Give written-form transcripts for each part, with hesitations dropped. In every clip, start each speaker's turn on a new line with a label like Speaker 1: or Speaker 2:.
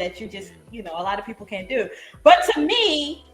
Speaker 1: that you just, you know, a lot of people can't do. But to me,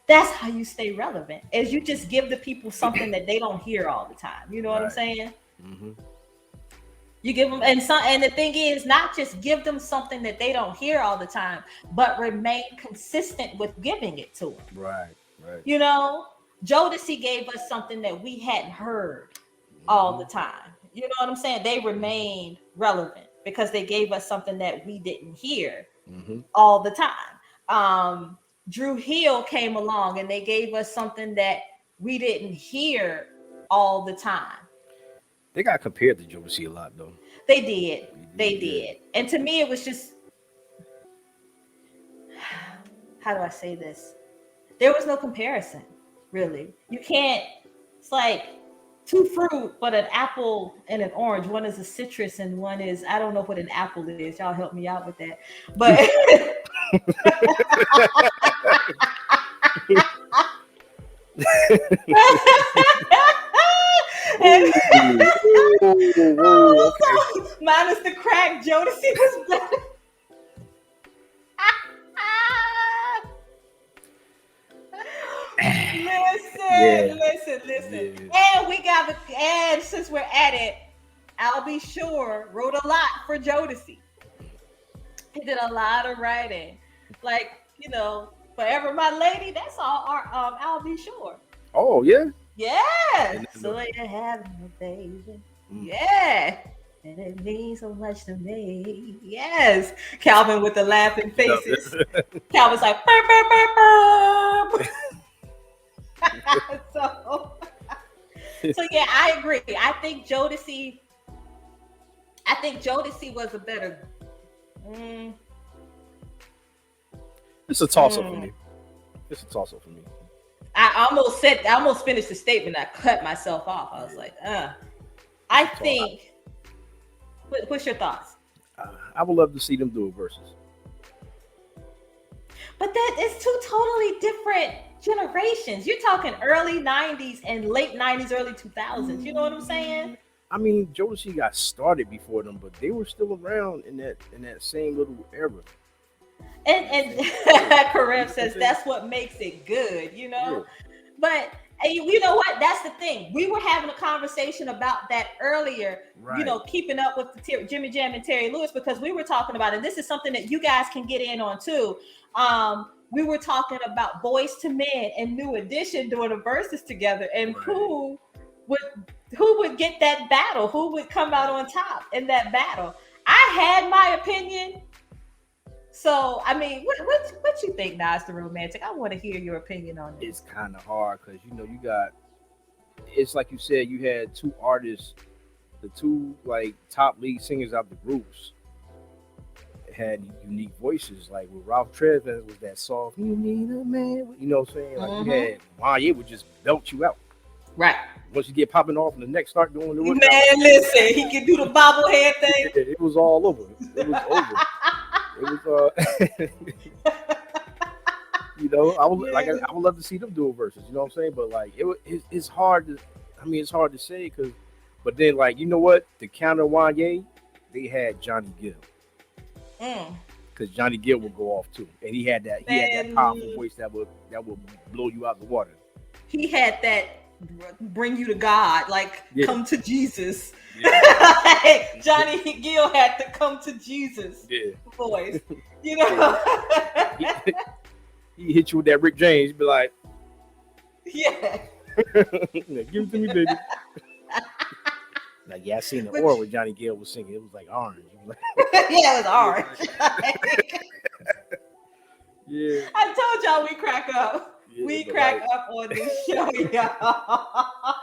Speaker 1: that's how you stay relevant, is you just give the people something that they don't hear all the time. You know what I'm saying?
Speaker 2: Mm-hmm.
Speaker 1: You give them, and the thing is, not just give them something that they don't hear all the time, but remain consistent with giving it to them.
Speaker 2: Right.
Speaker 1: You know, Jodeci gave us something that we hadn't heard all the time. You know what I'm saying? They remained relevant because they gave us something that we didn't hear all the time. Drew Hill came along and they gave us something that we didn't hear all the time.
Speaker 2: They got compared to Jodeci a lot, though.
Speaker 1: They did. And to me, it was just, how do I say this? There was no comparison, really. You can't, it's like two fruit, but an apple and an orange. One is a citrus and one is, I don't know what an apple is. Y'all help me out with that. But minus the crack, Jodeci was better. Listen. And since we're at it, I'll Be Sure wrote a lot for Jodeci. He did a lot of writing. Like, you know, Forever My Lady, that's all our I'll Be Sure.
Speaker 2: Oh, yeah?
Speaker 1: Yeah. So you have no baby. Yeah. And it means so much to me. Yes. Calvin with the laughing faces. Calvin's like, burp, burp, burp, burp. so yeah, I agree. I think Jodeci was a better.
Speaker 2: It's a toss-up for me.
Speaker 1: I almost finished the statement. I cut myself off. I was like, I think. What's your thoughts?
Speaker 2: I would love to see them do a versus.
Speaker 1: But that is two totally different generations. You're talking early 90s and late 90s, early 2000s. You know what I'm saying?
Speaker 2: I mean, Jodeci got started before them, but they were still around in that same little era.
Speaker 1: And Karev says that's what makes it good, you know? Yeah. But you know what? That's the thing. We were having a conversation about that earlier, you know, keeping up with the Jimmy Jam and Terry Lewis, because we were talking about, and this is something that you guys can get in on too. We were talking about Boyz II Men and New Edition doing a verses together, and who would get that battle? Who would come out on top in that battle? I had my opinion. So, I mean, what you think, Nas the Romantic? I want to hear your opinion on this.
Speaker 2: It's kind of hard because, you know, you got, it's like you said, you had two artists, the two, like, top lead singers of the groups had unique voices. Like, with Ralph Trev, it was that soft, you need a man, you know what I'm saying? Like, you had Wanye would just belt you out.
Speaker 1: Right.
Speaker 2: Once you get popping off and the next start doing the
Speaker 1: workout. Man, listen, he can do the bobblehead thing.
Speaker 2: It was all over. It was over. It was, you know, I would love to see them do a versus, you know what I'm saying? But like, it's hard to, it's hard to say but then like, you know what? To counter Wanye, they had Johnny Gill. Because Johnny Gill would go off too, and he had that powerful voice that would blow you out the water.
Speaker 1: He had that bring you to God, like come to Jesus. Yeah. Johnny Gill had to come to Jesus voice. You know,
Speaker 2: he hit you with that Rick James, be like,
Speaker 1: yeah,
Speaker 2: give it to me, baby. Like, I seen the aura where Johnny Gill was singing. It was like orange.
Speaker 1: Yeah, it was orange.
Speaker 2: Yeah,
Speaker 1: I told y'all we crack up. Yeah, we crack up on this show, y'all.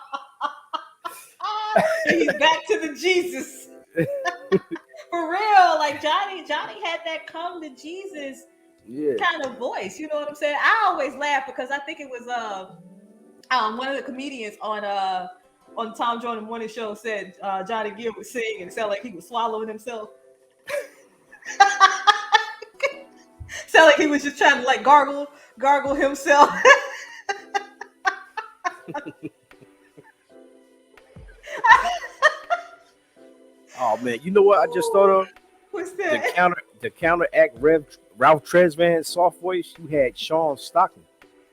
Speaker 1: He's back to the Jesus. For real, like Johnny had that come to Jesus kind of voice. You know what I'm saying? I always laugh because I think it was one of the comedians on Tom Jones Morning Show said Johnny Gill would sing and it sounded like he was swallowing himself. Sound like he was just trying to like gargle himself.
Speaker 2: Oh man, you know what I just thought of?
Speaker 1: What's that?
Speaker 2: to counteract Ralph Tresvant's soft voice, you had Sean Stockton.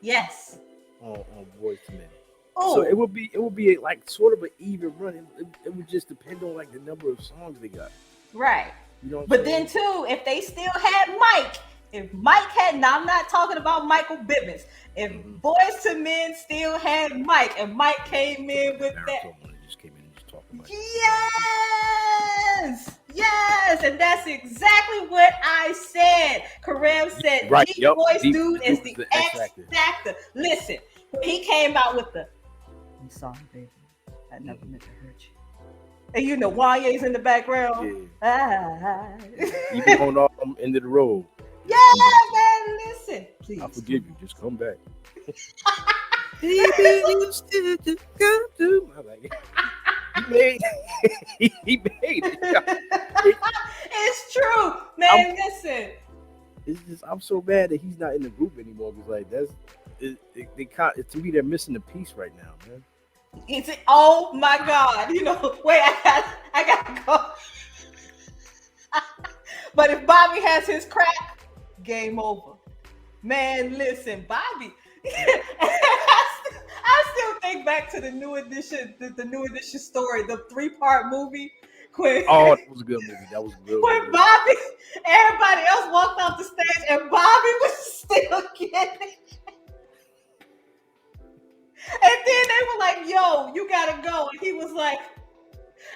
Speaker 1: Yes.
Speaker 2: On Boyz II Men.
Speaker 1: Oh.
Speaker 2: So it would be like sort of an even run. It would just depend on like the number of songs they got.
Speaker 1: Right.
Speaker 2: You know.
Speaker 1: But then too, if they still had Mike, if Mike had, now I'm not talking about Michael Bivins. If Boyz II Men still had Mike, and Mike came in with that. Yes, and that's exactly what I said. Kareem said,
Speaker 2: right,
Speaker 1: Deep Voice Dude is the X Factor. Listen, he came out with the, I'm sorry, baby. I never meant to hurt you. And you know, Wanye's in the background.
Speaker 2: Yeah. Even on end of the road.
Speaker 1: Yeah, man, listen. Please.
Speaker 2: I forgive you. Just come back. He made it.
Speaker 1: It's true, man. Listen.
Speaker 2: It's just I'm so mad that he's not in the group anymore. Because like they can't. To me, they're missing a piece right now, man.
Speaker 1: It's oh my God. You know, wait, I gotta go. But if Bobby has his crack, game over. Man, listen, Bobby. I still think back to the New Edition, the New Edition story, the 3-part movie. That
Speaker 2: was a good movie. That was good.
Speaker 1: When Bobby, everybody else walked off the stage, and Bobby was still getting it. And then they were like, "Yo, you gotta go," and he was like,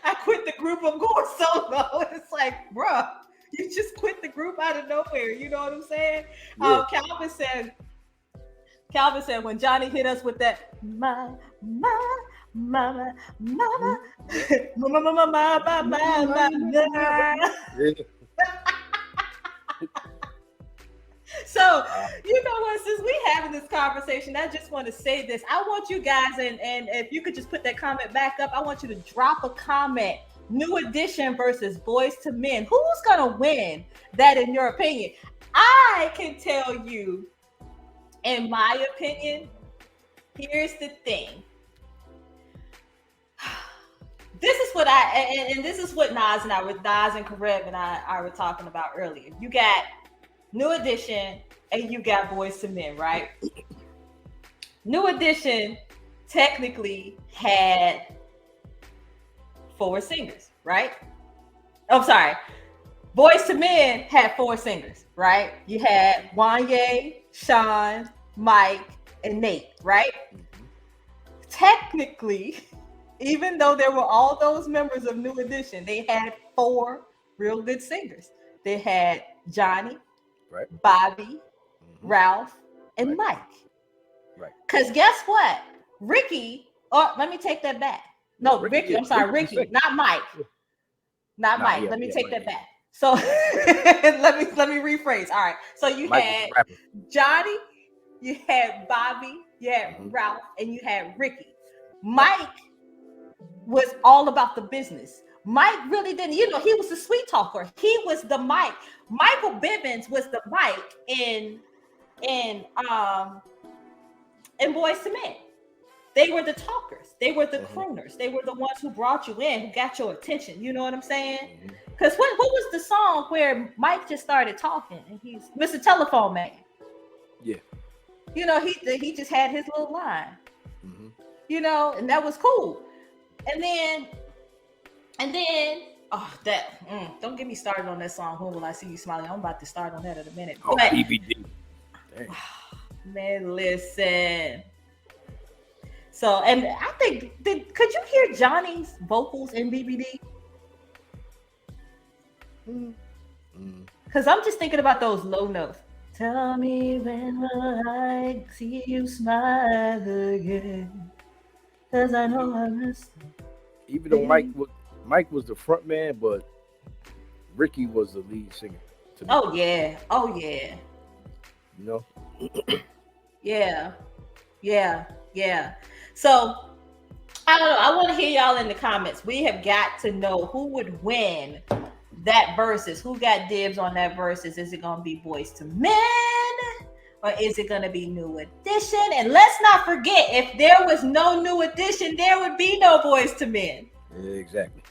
Speaker 1: "I quit the group. I'm going solo." And it's like, bruh, you just quit the group out of nowhere. You know what I'm saying?
Speaker 2: Yeah.
Speaker 1: Calvin said, when Johnny hit us with that, mama. So, you know what, since we having this conversation, I just want to say this. I want you guys, and if you could just put that comment back up, I want you to drop a comment. New Edition versus Boyz II Men. Who's going to win that in your opinion? I can tell you, in my opinion, here's the thing. This is what and this is what Nas and Kareem and I were talking about earlier. You got New Edition and you got Boyz II Men, right? New Edition technically had 4 singers, right? I'm sorry. Boyz II Men had 4 singers, right? You had Wanye, Sean, Mike, and Nate, right? Technically, even though there were all those members of New Edition, they had 4 real good singers. They had Johnny,
Speaker 2: right,
Speaker 1: Bobby, Ralph, and Mike.
Speaker 2: Right.
Speaker 1: Because guess what? Ricky, let me take that back. No, Ricky, I'm sorry, Ricky, not Mike. Not Mike.
Speaker 2: Yeah,
Speaker 1: let me take that back. So let me rephrase. All right. So you Mike had Johnny, you had Bobby, you had Ralph, and you had Ricky. Mike was all about the business. Mike really didn't, he was the sweet talker. He was the Mike. Michael Bivins was the Mike in Boyz II Men. They were the talkers. They were the crooners. They were the ones who brought you in, who got your attention. You know what I'm saying? Because what was the song where Mike just started talking and he's Mr. Telephone Man? Yeah. He just had his little line. And that was cool. And then, don't get me started on that song, When Will I See You Smiling? I'm about to start on that in a minute.
Speaker 2: Oh,
Speaker 1: but,
Speaker 2: BBD.
Speaker 1: Man, listen. So, and I think, could you hear Johnny's vocals in BBD? Because I'm just thinking about those low notes. Tell me when will I see you smile again? Because I know I missed it.
Speaker 2: Even though Mike was the front man, but Ricky was the lead singer.
Speaker 1: Oh yeah. Yeah. So I don't know. I want to hear y'all in the comments. We have got to know who would win that versus. Who got dibs on that versus? Is it going to be Boyz II Men? Or is it going to be New Edition? And let's not forget, if there was no New Edition, there would be no Boyz II Men.
Speaker 2: Exactly.